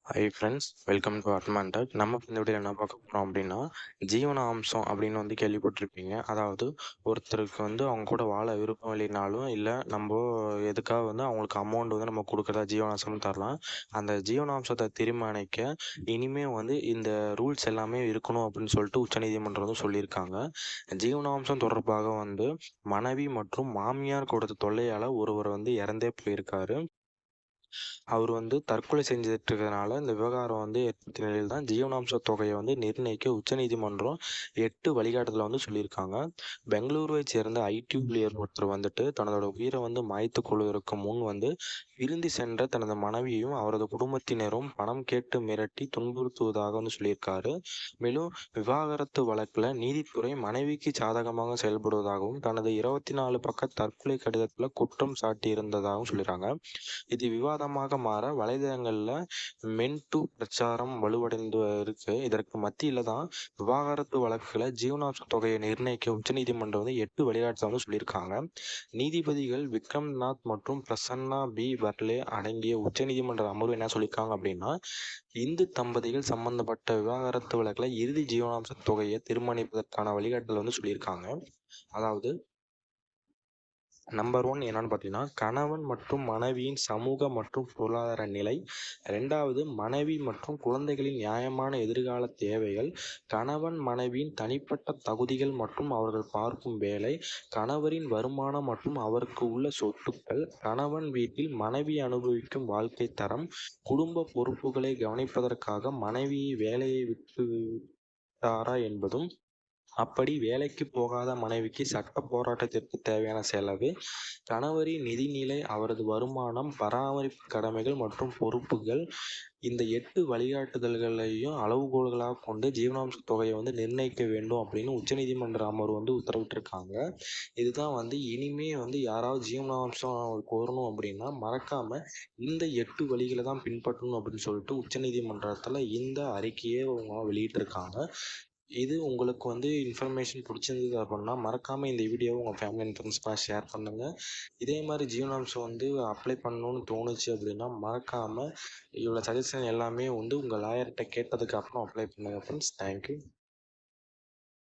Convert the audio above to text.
High friends, welcome to Admantech. நம்ம இந்த வீடியோவில் என்ன பார்க்க போகிறோம் அப்படின்னா, ஜீவன அம்சம் அப்படின்னு கேள்விப்பட்டிருப்பீங்க. அதாவது ஒருத்தருக்கு அவங்க கூட வாழ விருப்பம் இல்லைனாலும், இல்லை நம்ம எதுக்காக அவங்களுக்கு அமௌண்ட் நம்ம கொடுக்குறதா ஜீவனாம்சம் தரலாம். அந்த ஜீவனாம்சத்தை தீர்மானிக்க இனிமே இந்த ரூல்ஸ் எல்லாமே இருக்கணும் அப்படின்னு சொல்லிட்டு உச்சநீதிமன்றம் சொல்லியிருக்காங்க. ஜீவனாம்சம் தொடர்பாக மனைவி மற்றும் மாமியார் கொடுத்த தொல்லையால் ஒருவர் இறந்தே போயிருக்காரு. அவர் தற்கொலை செஞ்சுட்டு இருக்கிறதுனால இந்த விவகாரம் ஏற்பட்ட நிலையில் தான் ஜீவனாம்ச தொகையை நிர்ணயிக்க உச்சநீதிமன்றம் 8 வழிகாட்டுதலை சொல்லியிருக்காங்க. பெங்களூருவை சேர்ந்த ஐடி ஊழியர் ஒருத்தர் தன்னோட உயிரை மாய்த்துக் கொள்வதற்கு முன் விருந்தி சென்ற தனது மனைவியையும் அவரது குடும்பத்தினரும் பணம் கேட்டு மிரட்டி துன்புறுத்துவதாக சொல்லியிருக்காரு. மேலும் விவாகரத்து வழக்கில் நீதித்துறை மனைவிக்கு சாதகமாக செயல்படுவதாகவும் தனது 24 பக்க தற்கொலை கடிதத்தில் குற்றம் சாட்டி இருந்ததாகவும் சொல்லிடுறாங்க. இது விவாதமாக மாற வலைதளங்களில் மென்டூ பிரச்சாரம் வலுவடைந்து இருக்கு. இதற்கு மத்தியில தான் விவாகரத்து வழக்குகளை ஜீவனாம்ச தொகையை நிர்ணயிக்க உச்சநீதிமன்றம் 8 வழிகாட்டுதல் சொல்லியிருக்காங்க. நீதிபதிகள் விக்ரம் நாத் மற்றும் பிரசன்னா பி பர்லே அடங்கிய உச்சநீதிமன்ற அமர்வு என்ன சொல்லியிருக்காங்க அப்படின்னா, இந்து தம்பதிகள் சம்பந்தப்பட்ட விவாகரத்து வழக்கில் இறுதி ஜீவனாம்ச தொகையை தீர்மானிப்பதற்கான வழிகாட்டுதல் சொல்லியிருக்காங்க. அதாவது நம்பர் 1 என்னன்னு பார்த்தீங்கன்னா, கணவன் மற்றும் மனைவியின் சமூக மற்றும் பொருளாதார நிலை. 2வது, மனைவி மற்றும் குழந்தைகளின் நியாயமான எதிர்கால தேவைகள். கணவன் மனைவியின் தனிப்பட்ட தகுதிகள் மற்றும் அவர்கள் பார்க்கும் வேலை. கணவரின் வருமானம் மற்றும் அவருக்கு உள்ள சொத்துக்கள். கணவன் வீட்டில் மனைவி அனுபவிக்கும் வாழ்க்கை தரம். குடும்ப பொறுப்புகளை கவனிப்பதற்காக மனைவியை வேலையை விட்டாரா என்பதும். அப்படி வேலைக்கு போகாத மனைவிக்கு சட்ட போராட்டத்திற்கு தேவையான செலவு. கணவரின் நிதிநிலை, அவரது வருமானம், பராமரிப்பு கடமைகள் மற்றும் பொறுப்புகள். இந்த 8 வழிகாட்டுதல்களையும் அளவுகோல்களாக கொண்டு ஜீவனாம்ச தொகையை நிர்ணயிக்க வேண்டும் அப்படின்னு உச்சநீதிமன்ற அமர்வு உத்தரவிட்டிருக்காங்க. இதுதான் இனிமே யாராவது ஜீவனாம்சம் கோரணும் அப்படின்னா மறக்காம இந்த 8 வழிகளை தான் பின்பற்றணும் அப்படின்னு சொல்லிட்டு உச்சநீதிமன்றத்தில் இந்த அறிக்கையை அவங்க வெளியிட்டிருக்காங்க. இது உங்களுக்கு இன்ஃபர்மேஷன் பிடிச்சிருந்தது அப்படின்னா மறக்காமல் இந்த வீடியோவை உங்கள் ஃபேமிலி அண்ட் ஃப்ரெண்ட்ஸ்க்கெலாம் ஷேர் பண்ணுங்கள். இதே மாதிரி ஜீவனாம்சம் அப்ளை பண்ணணும்னு தோணுச்சு அப்படின்னா மறக்காமல் இவ்வளோ சஜஷன் எல்லாமே உங்கள் லாயர்கிட்ட கேட்டதுக்கு அப்புறம் அப்ளை பண்ணுங்கள் ஃப்ரெண்ட்ஸ். தேங்க்யூ.